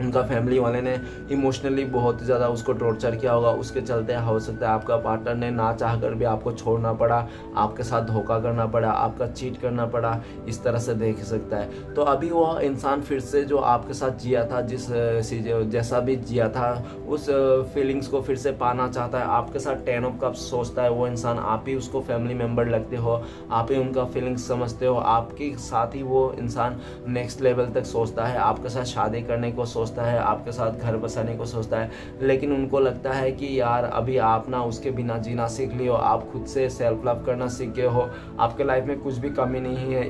उनका फैमिली वाले ने इमोशनली बहुत ज़्यादा उसको टॉर्चर किया होगा, उसके चलते हो सकता है आपका पार्टनर ने ना चाह कर भी आपको छोड़ना पड़ा, आपके साथ धोखा करना पड़ा, आपका चीट करना पड़ा, इस तरह से देख सकता है। तो अभी वो इंसान फिर से जो आपके साथ जिया था, जैसा भी जिया था, उस फीलिंग्स को फिर से पाना चाहता है, आपके साथ 10 ऑफ कप्स सोचता है वो इंसान। आप ही उसको फैमिली मेम्बर लगते हो, आप ही उनका फीलिंग्स समझते हो, आपके साथ ही वो इंसान नेक्स्ट लेवल तक सोचता है, आपके साथ शादी करने को सोचता सोचता है, आपके साथ घर बसाने को सोचता है, लेकिन उनको लगता है कि यार अभी आप ना उसके बिना जीना सीख लियो, आप खुद से सेल्फ लव करना सीख गए हो, आपके लाइफ में कुछ भी कमी नहीं है।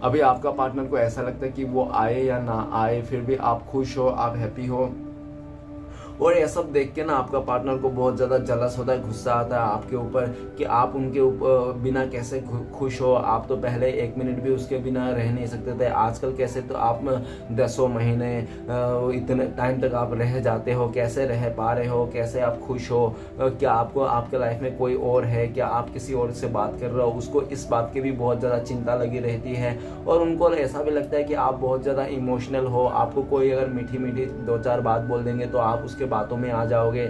अभी आपका पार्टनर को ऐसा लगता है कि वो आए या ना आए फिर भी आप खुश हो, आप हैप्पी हो। और ये सब देख के ना आपका पार्टनर को बहुत ज़्यादा जलस होता है, गुस्सा आता है आपके ऊपर कि आप उनके ऊपर बिना कैसे खुश हो। आप तो पहले 1 मिनट भी उसके बिना रह नहीं सकते थे, आजकल कैसे तो आप 10 महीने इतने टाइम तक आप रह जाते हो, कैसे रह पा रहे हो, कैसे आप खुश हो। क्या आपको आपके लाइफ में कोई और है, क्या आप किसी और से बात कर रहे हो। उसको इस बात की भी बहुत ज़्यादा चिंता लगी रहती है और उनको ऐसा भी लगता है कि आप बहुत ज़्यादा इमोशनल हो। आपको कोई अगर मीठी मीठी 2-4 बात बोल देंगे तो आप उसके बातों में आ जाओगे,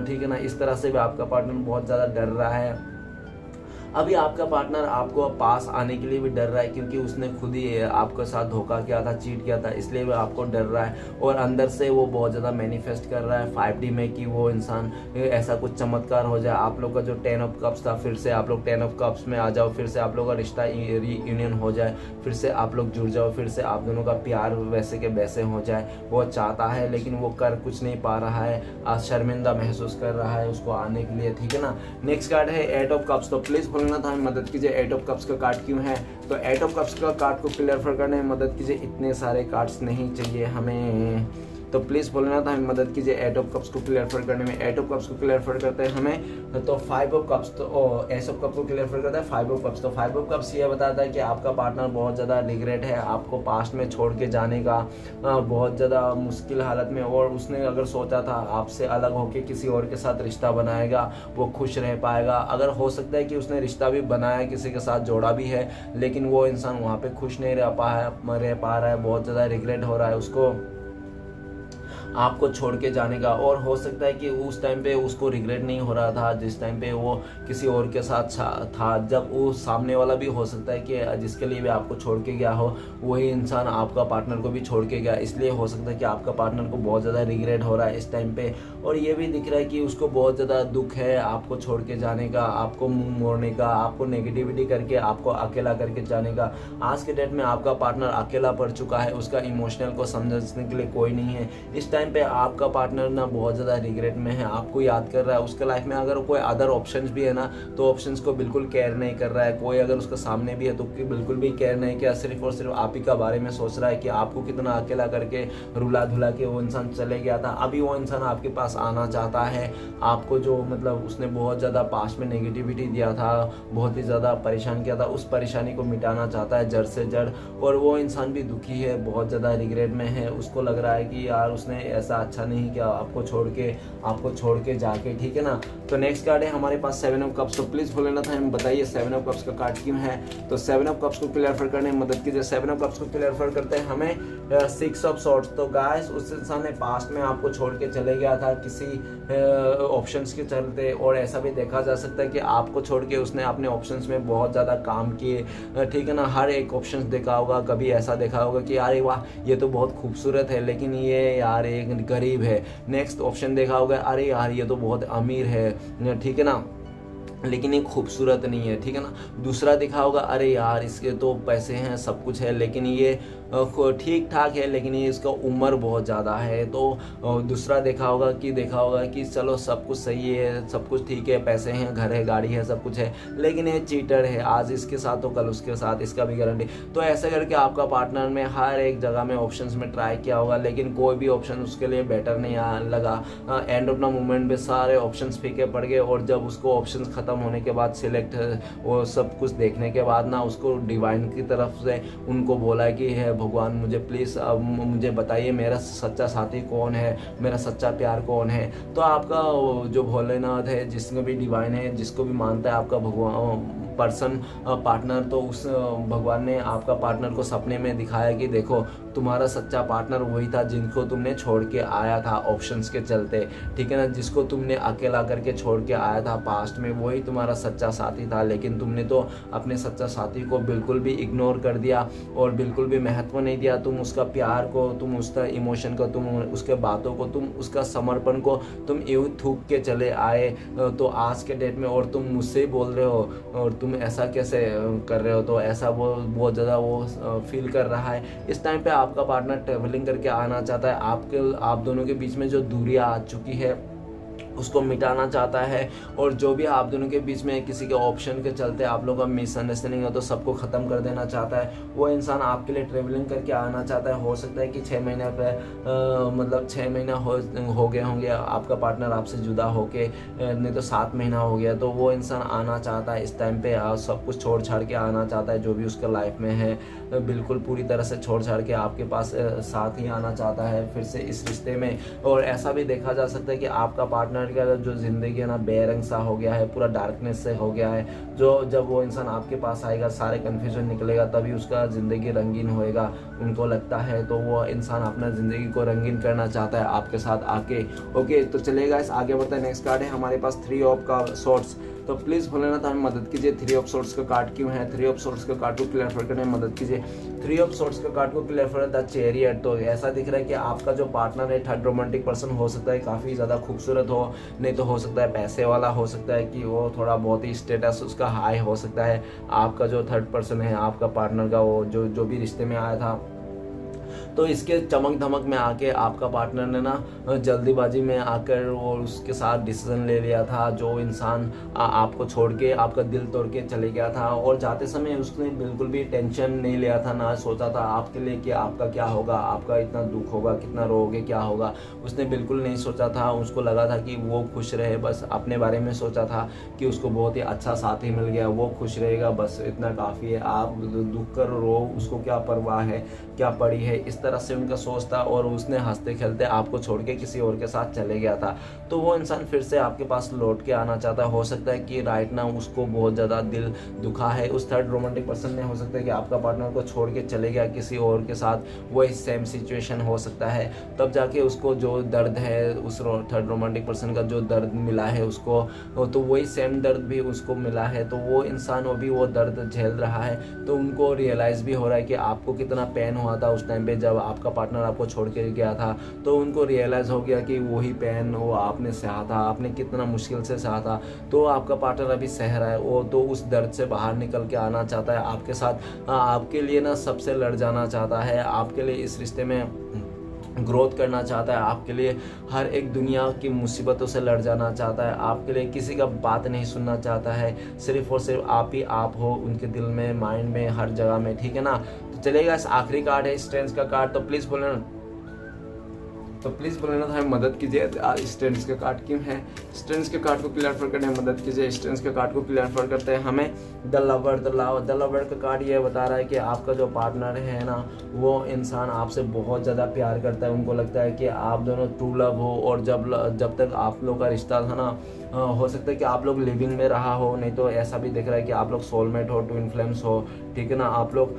ठीक है ना। इस तरह से भी आपका पार्टनर बहुत ज़्यादा डर रहा है। अभी आपका पार्टनर आपको पास आने के लिए भी डर रहा है क्योंकि उसने खुद ही आपके साथ धोखा किया था, चीट किया था, इसलिए वो आपको डर रहा है और अंदर से वो बहुत ज़्यादा मैनिफेस्ट कर रहा है 5D में कि वो इंसान ऐसा कुछ चमत्कार हो जाए। आप लोग का जो 10 ऑफ कप्स था फिर से आप लोग 10 ऑफ कप्स में आ जाओ, फिर से आप लोग का रिश्ता रीयूनियन हो जाए, फिर से आप लोग जुड़ जाओ, फिर से आप दोनों का प्यार वैसे के वैसे हो जाए। वो चाहता है लेकिन वो कर कुछ नहीं पा रहा है, आज शर्मिंदा महसूस कर रहा है उसको आने के लिए, ठीक है ना। नेक्स्ट कार्ड है 8 ऑफ कप्स। तो प्लीज़ बोलना था मदद कीजिए 8 ऑफ कप्स का कार्ड क्यों है। तो 8 ऑफ कप्स का कार्ड को क्लियर करने में मदद कीजिए, इतने सारे कार्ड्स नहीं चाहिए हमें, तो प्लीज़ बोलना था हमें मदद कीजिए 8 ऑफ कप्स को क्लियर करने में। 8 ऑफ कप्स को क्लियर करते हैं हमें तो 5 ऑफ कप्स, तो एस ऑफ कप को क्लियर करता है 5 ऑफ कप्स। तो 5 ऑफ कप्स ये बताता है कि आपका पार्टनर बहुत ज़्यादा रिग्रेट है आपको पास्ट में छोड़ के जाने का, बहुत ज़्यादा मुश्किल हालत में, और उसने अगर सोचा था आपसे अलग होकर किसी और के साथ रिश्ता बनाएगा, वो खुश रह पाएगा। अगर हो सकता है कि उसने रिश्ता भी बनाया, किसी के साथ जोड़ा भी है, लेकिन वो इंसान वहाँ पे खुश नहीं रह पा रहा है, बहुत ज़्यादा रिग्रेट हो रहा है उसको आपको छोड़ के जाने का। और हो सकता है कि उस टाइम पे उसको रिग्रेट नहीं हो रहा था जिस टाइम पे वो किसी और के साथ था, जब वो सामने वाला भी हो सकता है कि जिसके लिए भी आपको छोड़ के गया हो वही इंसान आपका पार्टनर को भी छोड़ के गया, इसलिए हो सकता है कि आपका पार्टनर को बहुत ज़्यादा रिग्रेट हो रहा है इस टाइम पे। और ये भी दिख रहा है कि उसको बहुत ज़्यादा दुख है आपको छोड़ के जाने का, आपको मुंह मोड़ने का, आपको नेगेटिविटी करके आपको अकेला करके जाने का। आज के डेट में आपका पार्टनर अकेला पड़ चुका है, उसका इमोशनल को समझने के लिए कोई नहीं है। इस टाइम पे आपका पार्टनर ना बहुत ज़्यादा रिग्रेट में है, आपको याद कर रहा है। उसके लाइफ में अगर कोई अदर ऑप्शंस भी है ना तो ऑप्शंस को बिल्कुल केयर नहीं कर रहा है। कोई अगर उसका सामने भी है तो बिल्कुल भी केयर नहीं किया, सिर्फ और सिर्फ आप ही का बारे में सोच रहा है कि आपको कितना अकेला करके रुला धुला के वो इंसान चले गया था। अभी वो इंसान आपके पास आना चाहता है, आपको जो मतलब उसने बहुत ज़्यादा पास्ट में नेगेटिविटी दिया था, बहुत ही ज़्यादा परेशान किया था, उस परेशानी को मिटाना चाहता है जड़ से जड़। और वो इंसान भी दुखी है, बहुत ज़्यादा रिग्रेट में है, उसको लग रहा है कि यार उसने ऐसा अच्छा नहीं किया आपको छोड़ के जाके, ठीक है ना। तो नेक्स्ट कार्ड है हमारे पास 7 ऑफ कप्स। तो प्लीज़ बोलना था हमें बताइए 7 ऑफ कप्स का कार्ड क्यों है। तो 7 ऑफ कप्स को क्लियर करने में मदद कीजिए। 7 ऑफ कप्स को क्लियर करते हैं हमें 6 ऑफ सॉर्ड्स। तो गाइस उस इंसान ने पास्ट में आपको छोड़ के चले गया था किसी ऑप्शंस के चलते, और ऐसा भी देखा जा सकता है कि आपको छोड़ के उसने अपने ऑप्शंस में बहुत ज़्यादा काम किए, ठीक है ना। हर एक ऑप्शन देखा होगा, कभी ऐसा देखा होगा कि यार वाह ये तो बहुत खूबसूरत है लेकिन ये यार एक गरीब है। नेक्स्ट ऑप्शन देखा होगा, अरे यार ये तो बहुत अमीर है, ठीक है ना, लेकिन ये खूबसूरत नहीं है, ठीक है ना। दूसरा देखा होगा, अरे यार इसके तो पैसे हैं सब कुछ है लेकिन ये ठीक ठाक है, लेकिन ये इसका उम्र बहुत ज़्यादा है। तो दूसरा देखा होगा कि चलो सब कुछ सही है, सब कुछ ठीक है, पैसे हैं, घर है, गाड़ी है, सब कुछ है, लेकिन ये चीटर है, आज इसके साथ तो कल उसके साथ, इसका भी गारंटी। तो ऐसे करके आपका पार्टनर में हर एक जगह में ऑप्शंस में ट्राई किया होगा लेकिन कोई भी ऑप्शन उसके लिए बेटर नहीं लगा। एंड ऑफ द मोमेंट में सारे ऑप्शंस फीके पड़ गए, और जब उसको ऑप्शंस ख़त्म होने के बाद सिलेक्ट वो सब कुछ देखने के बाद ना उसको डिवाइन की तरफ से उनको बोला कि है भगवान मुझे प्लीज़ मुझे बताइए मेरा सच्चा साथी कौन है, मेरा सच्चा प्यार कौन है। तो आपका जो भोलेनाथ है, जिसको भी डिवाइन है, जिसको भी मानता है आपका भगवान पर्सन पार्टनर, तो उस भगवान ने आपका पार्टनर को सपने में दिखाया कि देखो तुम्हारा सच्चा पार्टनर वही था जिनको तुमने छोड़ के आया था ऑप्शंस के चलते, ठीक है ना, जिसको तुमने अकेला करके छोड़ के आया था पास्ट में, वही तुम्हारा सच्चा साथी था। लेकिन तुमने तो अपने सच्चा साथी को बिल्कुल भी इग्नोर कर दिया और बिल्कुल भी महत्व नहीं दिया। तुम उसका प्यार को, तुम उसका इमोशन को, तुम उसके बातों को, तुम उसका समर्पण को तुम यूँ थूक के चले आए। तो आज के डेट में और तुम मुझसे ही बोल रहे हो और तुम ऐसा कैसे कर रहे हो, तो ऐसा वो बहुत ज़्यादा वो फील कर रहा है। इस टाइम पे आपका पार्टनर ट्रेवलिंग करके आना चाहता है, आप दोनों के बीच में जो दूरियां आ चुकी है उसको मिटाना चाहता है, और जो भी आप दोनों के बीच में किसी के ऑप्शन के चलते आप लोगों का मिसअंडरस्टैंडिंग है तो सबको ख़त्म कर देना चाहता है। वो इंसान आपके लिए ट्रेवलिंग करके आना चाहता है। हो सकता है कि 6 महीने पे मतलब 6 महीना हो गए होंगे आपका पार्टनर आपसे जुदा होके, नहीं तो 7 महीना हो गया, तो वो इंसान आना चाहता है इस टाइम पे, सब कुछ छोड़ छाड़ के आना चाहता है। जो भी उसका लाइफ में है बिल्कुल पूरी तरह से छोड़ छाड़ के आपके पास साथ ही आना चाहता है फिर से इस रिश्ते में। और ऐसा भी देखा जा सकता है कि आपका पार्टनर का जो ज़िंदगी है ना बेरंग सा हो गया है, पूरा डार्कनेस से हो गया है। जो जब वो इंसान आपके पास आएगा सारे कन्फ्यूजन निकलेगा, तभी उसका ज़िंदगी रंगीन होएगा उनको लगता है। तो वो इंसान अपना ज़िंदगी को रंगीन करना चाहता है आपके साथ आके। ओके, तो चलेगा इस आगे बढ़ता है। नेक्स्ट कार्ड है हमारे पास 3 ऑफ का सोर्ट्स। तो प्लीज़ भोलेनाथ हमें मदद कीजिए। 3 ऑफ सोर्ट्स का कार्ड क्यों है? 3 ऑफ सोर्ट्स का कार्ड को क्लियर करने में मदद कीजिए। 3 ऑफ सोर्ट्स का कार्ड को क्लियर कर द चैरियट। तो ऐसा दिख रहा है कि आपका जो पार्टनर है थर्ड रोमांटिक पर्सन हो सकता है काफ़ी ज़्यादा खूबसूरत हो, नहीं तो हो सकता है पैसे वाला, हो सकता है कि वो थोड़ा बहुत ही स्टेटस उसका हाई हो सकता है। आपका जो थर्ड पर्सन है आपका पार्टनर का, वो जो भी रिश्ते में आया था, तो इसके चमक धमक में आके आपका पार्टनर ने ना जल्दीबाजी में आकर वो उसके साथ डिसीजन ले लिया था। जो इंसान आपको छोड़ के आपका दिल तोड़ के चले गया था, और जाते समय उसने बिल्कुल भी टेंशन नहीं लिया था, ना सोचा था आपके लिए कि आपका क्या होगा, आपका इतना दुख होगा, कितना रोओगे, क्या होगा, उसने बिल्कुल नहीं सोचा था। उसको लगा था कि वो खुश रहे, बस अपने बारे में सोचा था कि उसको बहुत ही अच्छा साथी मिल गया, वो खुश रहेगा, बस इतना काफ़ी है। आप दुख कर रो, उसको क्या परवाह है, क्या पड़ी है, इस तरह से उनका सोच था। और उसने हंसते खेलते आपको छोड़ के किसी और के साथ चले गया था। तो वो इंसान फिर से आपके पास लौट के आना चाहता है। हो सकता है कि राइट ना उसको बहुत ज़्यादा दिल दुखा है उस थर्ड रोमांटिक पर्सन ने। हो सकता है कि आपका पार्टनर को छोड़ के चले गया किसी और के साथ, वही सेम सिचुएशन हो सकता है। तब जाके उसको जो दर्द है उस थर्ड रोमांटिक पर्सन का जो दर्द मिला है उसको, तो वही सेम दर्द भी उसको मिला है। तो वो इंसान भी वो दर्द झेल रहा है। तो उनको रियलाइज़ भी हो रहा है कि आपको कितना पेन हुआ था उस टाइम पे जब आपका पार्टनर आपको छोड़ के गया था। तो उनको रियलाइज़ हो गया कि वही पेन वो आपने सहा था, आपने कितना मुश्किल से सहा था। तो आपका पार्टनर अभी सह रहा है, वो तो उस दर्द से बाहर निकल के आना चाहता है आपके साथ, आपके लिए ना सबसे लड़ जाना चाहता है, आपके लिए इस रिश्ते में ग्रोथ करना चाहता है, आपके लिए हर एक दुनिया की मुसीबतों से लड़ जाना चाहता है, आपके लिए किसी का बात नहीं सुनना चाहता है, सिर्फ और सिर्फ आप ही आप हो उनके दिल में, माइंड में, हर जगह में, ठीक है ना। तो चलेगा इस आखिरी कार्ड है स्ट्रेंथ का कार्ड। तो प्लीज़ बोलेना हमें मदद कीजिए। स्ट्रेंथ का कार्ड क्यों है? स्ट्रेंथ के कार्ड को क्लियर करने में मदद कीजिए। स्ट्रेंथ के कार्ड को क्लियर करते हैं हमें द लवर का कार्ड ये बता रहा है कि आपका जो पार्टनर है ना वो इंसान आपसे बहुत ज़्यादा प्यार करता है। उनको लगता है कि आप दोनों ट्रू लव हो, और जब तक आप लोग का रिश्ता था ना, हो सकता है कि आप लोग लिविंग में रहा हो, नहीं तो ऐसा भी दिख रहा है कि आप लोग सोलमेट हो, ट्विन फ्लेम्स हो, ठीक है ना। आप लोग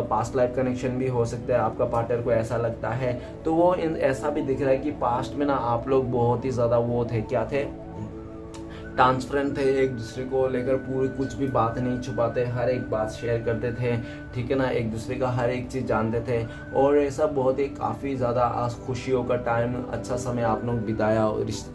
पास्ट लाइफ कनेक्शन भी हो सकता है, आपका पार्टनर को ऐसा लगता है। तो वो ऐसा भी दिख रहा है कि पास्ट में ना आप लोग बहुत ही ज़्यादा वो थे, क्या थे, ट्रांसपेरेंट थे, एक दूसरे को लेकर पूरी कुछ भी बात नहीं छुपाते, हर एक बात शेयर करते थे, ठीक है ना, एक दूसरे का हर एक चीज़ जानते थे। और ऐसा बहुत ही काफ़ी ज़्यादा खुशियों का टाइम, अच्छा समय आप लोग बिताया।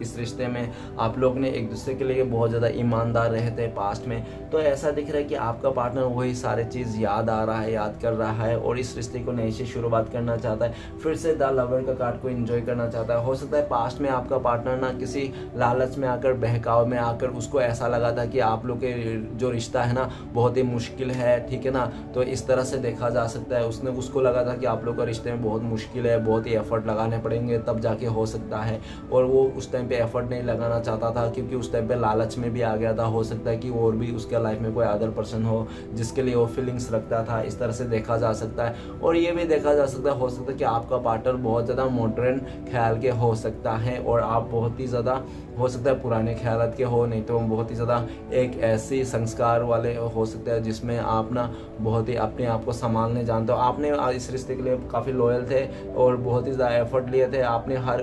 इस रिश्ते में आप लोग ने एक दूसरे के लिए बहुत ज़्यादा ईमानदार रहे थे पास्ट में। तो ऐसा दिख रहा है कि आपका पार्टनर वही सारे चीज़ याद आ रहा है, याद कर रहा है, और इस रिश्ते को नई से शुरुआत करना चाहता है। फिर से द लवर का कार्ड को एंजॉय करना चाहता है। हो सकता है पास्ट में आपका पार्टनर ना किसी लालच में आकर, बहकाव में आकर उसको ऐसा लगा था कि आप लोग के जो रिश्ता है ना बहुत ही मुश्किल है, ठीक है ना। तो इस तरह से देखा जा सकता है, उसको लगा था कि आप लोग का रिश्ते में बहुत मुश्किल है, बहुत ही एफर्ट लगाने पड़ेंगे तब जाके हो सकता है। और वो उस टाइम पे एफर्ट नहीं लगाना चाहता था क्योंकि उस टाइम पे लालच में भी आ गया था। हो सकता है कि और भी उसके लाइफ में कोई अदर पर्सन हो जिसके लिए वो फीलिंग्स रखता था, इस तरह से देखा जा सकता है। और ये भी देखा जा सकता है, हो सकता है कि आपका पार्टनर बहुत ज़्यादा मॉडर्न ख्याल के हो सकता है, और आप बहुत ही ज़्यादा हो सकता है पुराने ख्यालात के हो, नहीं तो बहुत ही ज़्यादा एक ऐसे संस्कार वाले हो सकते हैं जिसमें आप ना बहुत ही अपने आप को संभालने जानते हो। आपने इस रिश्ते के लिए काफ़ी लॉयल थे और बहुत ही ज़्यादा एफर्ट लिए थे। आपने हर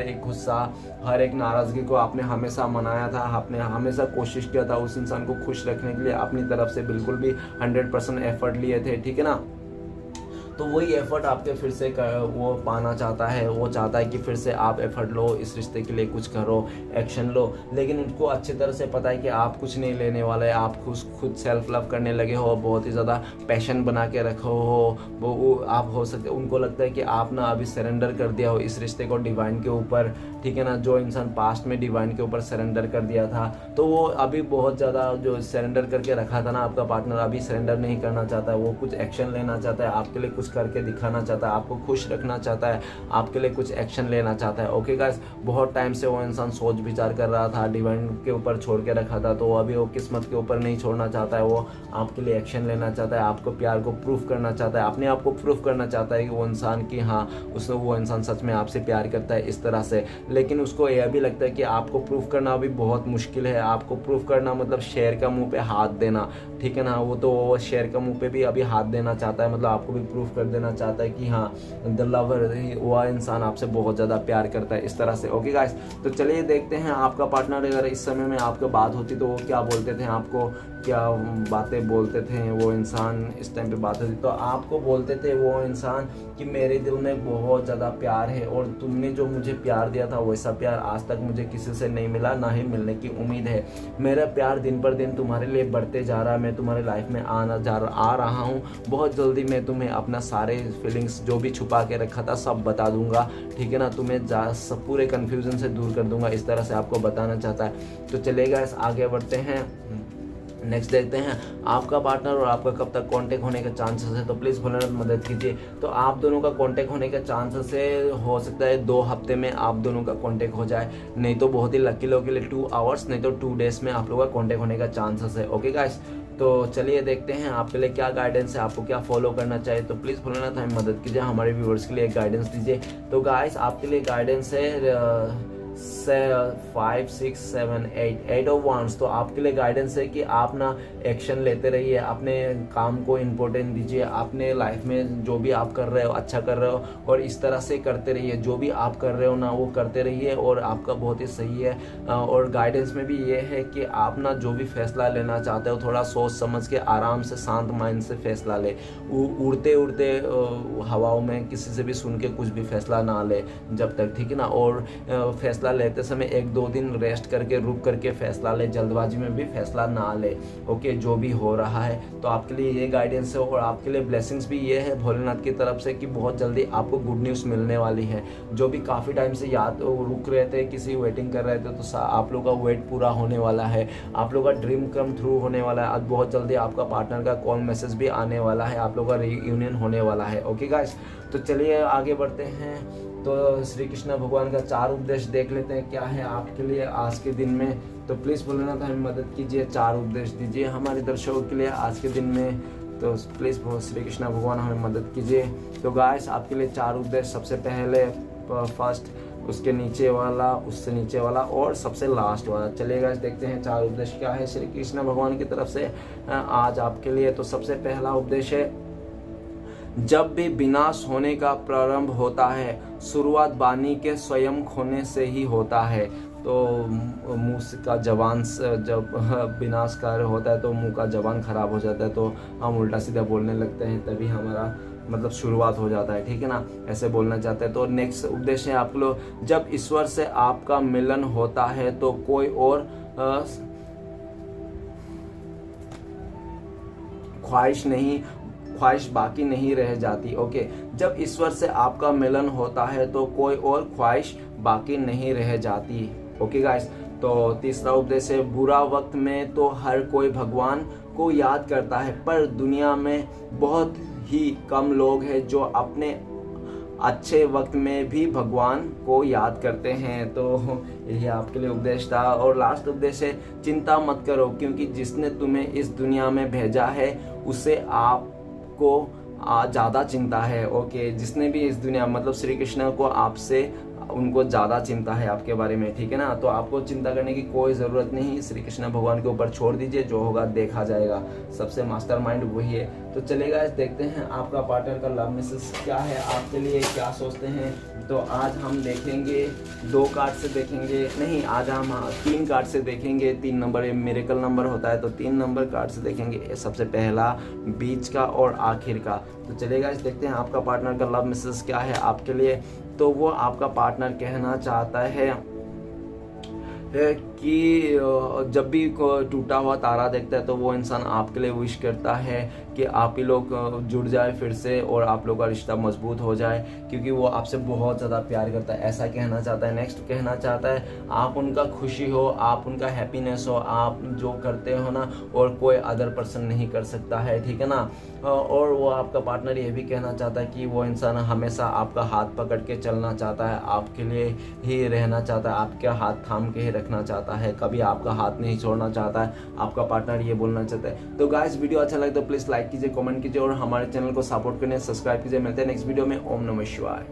एक गुस्सा, हर एक नाराज़गी को आपने हमेशा मनाया था, आपने हमेशा कोशिश किया था उस इंसान को खुश रखने के लिए, अपनी तरफ से बिल्कुल भी 100% एफर्ट लिए थे, ठीक है ना। तो वही एफर्ट आपके फिर से वो पाना चाहता है, वो चाहता है कि फिर से आप एफर्ट लो, इस रिश्ते के लिए कुछ करो, एक्शन लो। लेकिन उनको अच्छी तरह से पता है कि आप कुछ नहीं लेने वाले, आप खुद सेल्फ लव करने लगे हो, बहुत ही ज़्यादा पैशन बना के रखो हो, वो आप हो सकते, उनको लगता है कि आप ना अभी सरेंडर कर दिया हो इस रिश्ते को डिवाइन के ऊपर, ठीक है ना। जो इंसान पास्ट में डिवाइन के ऊपर सरेंडर कर दिया था, तो वो अभी बहुत ज़्यादा जो सरेंडर करके रखा था ना आपका पार्टनर, अभी सरेंडर नहीं करना चाहता है, वो कुछ एक्शन लेना चाहता है, आपके लिए कुछ करके दिखाना चाहता है, आपको खुश रखना चाहता है, आपके लिए कुछ एक्शन लेना चाहता है। ओके गाइस, बहुत टाइम से वो इंसान सोच विचार कर रहा था, डिवाइन के ऊपर छोड़ के रखा था, तो अभी वो किस्मत के ऊपर नहीं छोड़ना चाहता है, वो आपके लिए एक्शन लेना चाहता है, आपको प्यार को प्रूफ करना चाहता है, अपने आप को प्रूफ करना चाहता है कि वो इंसान की हाँ वो इंसान सच में आपसे प्यार करता है इस तरह से। लेकिन उसको यह भी लगता है कि आपको प्रूफ करना अभी बहुत मुश्किल है, आपको प्रूफ करना मतलब शेर का मुंह पे हाथ देना, ठीक है ना। वो तो शेर का मुंह पे भी अभी हाथ देना चाहता है, मतलब आपको भी प्रूफ कर देना चाहता है कि हाँ द लवर, वो इंसान आपसे बहुत ज़्यादा प्यार करता है इस तरह से। ओके गाइस, तो चलिए देखते हैं आपका पार्टनर अगर इस समय में आपका बात होती तो वो क्या बोलते थे, आपको क्या बातें बोलते थे वो इंसान इस टाइम पे बात होती। तो आपको बोलते थे वो इंसान कि मेरे दिल में बहुत ज़्यादा प्यार है और तुमने जो मुझे प्यार दिया था वैसा प्यार आज तक मुझे किसी से नहीं मिला, ना ही मिलने की उम्मीद है। मेरा प्यार दिन पर दिन तुम्हारे लिए बढ़ते जा रहा है, मैं तुम्हारे लाइफ में आ रहा हूँ। बहुत जल्दी मैं तुम्हें अपना सारे फीलिंग्स जो भी छुपा के रखा था सब बता दूंगा, ठीक है ना। तुम्हें सब पूरे कन्फ्यूजन से दूर कर दूंगा, इस तरह से आपको बताना चाहता है। तो चलेगा, इस आगे बढ़ते हैं, नेक्स्ट देखते हैं आपका पार्टनर और आपका कब तक कांटेक्ट होने का चांसेस है। तो प्लीज़ भोलेनाथ मदद कीजिए। तो आप दोनों का कांटेक्ट होने का चांसेस है, हो सकता है 2 हफ्ते में आप दोनों का कांटेक्ट हो जाए, नहीं तो बहुत ही लकी लोगों के लिए 2 आवर्स, नहीं तो 2 डेज में आप लोगों का कांटेक्ट होने का चांसेस है। ओके गाइस, तो चलिए देखते हैं आपके लिए क्या गाइडेंस है, आपको क्या फॉलो करना चाहिए। तो प्लीज़ भोलेनाथ हमें मदद कीजिए, हमारे व्यूअर्स के लिए गाइडेंस दीजिए। तो गाइस आपके लिए गाइडेंस है 5 6 7 8 ऑफ वांड्स। तो आपके लिए गाइडेंस है कि आप ना एक्शन लेते रहिए, अपने काम को इम्पोर्टेंट दीजिए, अपने लाइफ में जो भी आप कर रहे हो अच्छा कर रहे हो और इस तरह से करते रहिए, जो भी आप कर रहे हो ना वो करते रहिए और आपका बहुत ही सही है। और गाइडेंस में भी ये है कि आप ना जो भी फैसला लेना चाहते हो थोड़ा सोच समझ के आराम से शांत माइंड से फैसला ले, उड़ते उड़ते हवाओं में किसी से भी सुन के कुछ भी फैसला ना ले जब तक, ठीक है ना। और फैसला लेते समय 1-2 दिन रेस्ट करके रुक करके फैसला ले, जल्दबाजी में भी फैसला ना ले। ओके, जो भी हो रहा है तो आपके लिए ये गाइडेंस है। और आपके लिए ब्लेसिंग्स भी ये है भोलेनाथ की तरफ से कि बहुत जल्दी आपको गुड न्यूज़ मिलने वाली है। जो भी काफ़ी टाइम से याद रुक रहे थे, किसी वेटिंग कर रहे थे, तो आप लोग का वेट पूरा होने वाला है, आप लोग का ड्रीम कम थ्रू होने वाला है। आज बहुत जल्दी आपका पार्टनर का कॉल मैसेज भी आने वाला है, आप लोग का रीयूनियन होने वाला है। ओके गाइस, तो चलिए आगे बढ़ते हैं। तो श्री कृष्ण भगवान का 4 उपदेश देख लेते हैं क्या है आपके लिए आज के दिन में। तो प्लीज़ भोलेनाथ हमें मदद कीजिए, 4 उपदेश दीजिए हमारे दर्शकों के लिए आज के दिन में। तो प्लीज़ श्री कृष्ण भगवान हमें मदद कीजिए। तो गाइस आपके लिए 4 उपदेश, सबसे पहले फर्स्ट, उसके नीचे वाला, उससे नीचे वाला और सबसे लास्ट वाला। चलिए गाइस देखते हैं 4 उपदेश क्या है श्री कृष्ण भगवान की तरफ से आज आपके लिए। तो सबसे पहला उपदेश है, जब भी विनाश होने का प्रारंभ होता है शुरुआत वाणी के स्वयं खोने से ही होता है। तो मुंह का जबान जब विनाशकारी होता है तो मुंह का जबान खराब हो जाता है, तो हम उल्टा सीधा बोलने लगते हैं, तभी हमारा मतलब शुरुआत हो जाता है, ठीक है ना। ऐसे बोलना चाहते हैं। तो नेक्स्ट उपदेश है आप लोग, जब ईश्वर से आपका मिलन होता है तो कोई और ख्वाहिश बाकी नहीं रह जाती। ओके, जब ईश्वर से आपका मिलन होता है तो कोई और ख्वाहिश बाकी नहीं रह जाती। ओके गाइस, तो तीसरा उपदेश है, बुरा वक्त में तो हर कोई भगवान को याद करता है, पर दुनिया में बहुत ही कम लोग हैं जो अपने अच्छे वक्त में भी भगवान को याद करते हैं। तो यही आपके लिए उपदेश था। और लास्ट उपदेश है, चिंता मत करो क्योंकि जिसने तुम्हें इस दुनिया में भेजा है उसे आपको ज़्यादा चिंता है। ओके, जिसने भी इस दुनिया मतलब श्री कृष्ण को आपसे उनको ज़्यादा चिंता है आपके बारे में, ठीक है ना। तो आपको चिंता करने की कोई ज़रूरत नहीं, श्री कृष्ण भगवान के ऊपर छोड़ दीजिए, जो होगा देखा जाएगा, सबसे मास्टरमाइंड वही है। तो चलेगा, देखते हैं आपका पार्टनर का लव मैसेज क्या है, आपके लिए क्या सोचते हैं। तो आज हम देखेंगे 2 कार्ड से देखेंगे, नहीं आज हम 3 कार्ड से देखेंगे। 3 नंबर मिरेकल नंबर होता है, तो 3 नंबर कार्ड से देखेंगे, सबसे पहला, बीच का और आखिर का। तो चलेगा, देखते हैं आपका पार्टनर का लव मैसेज क्या है आपके लिए। तो वो आपका पार्टनर कहना चाहता है कि जब भी टूटा हुआ तारा देखता है तो वो इंसान आपके लिए विश करता है कि आप ही लोग जुड़ जाए फिर से और आप लोग का रिश्ता मजबूत हो जाए, क्योंकि वो आपसे बहुत ज़्यादा प्यार करता है, ऐसा कहना चाहता है। नेक्स्ट कहना चाहता है आप उनका खुशी हो, आप उनका हैप्पीनेस हो, आप जो करते हो ना और कोई अदर पर्सन नहीं कर सकता है, ठीक है ना। और वो आपका पार्टनर ये भी कहना चाहता है कि वो इंसान हमेशा आपका हाथ पकड़ के चलना चाहता है, आपके लिए ही रहना चाहता है, आपका हाथ थाम के ही रखना चाहता है, कभी आपका हाथ नहीं छोड़ना चाहता है, आपका पार्टनर ये बोलना चाहता है। तो गाइस वीडियो अच्छा लगे तो प्लीज़ लाइक कीजिए, कमेंट कीजिए और हमारे चैनल को सपोर्ट करने सब्सक्राइब कीजिए। मिलते हैं नेक्स्ट वीडियो में। ओम नमः शिवाय।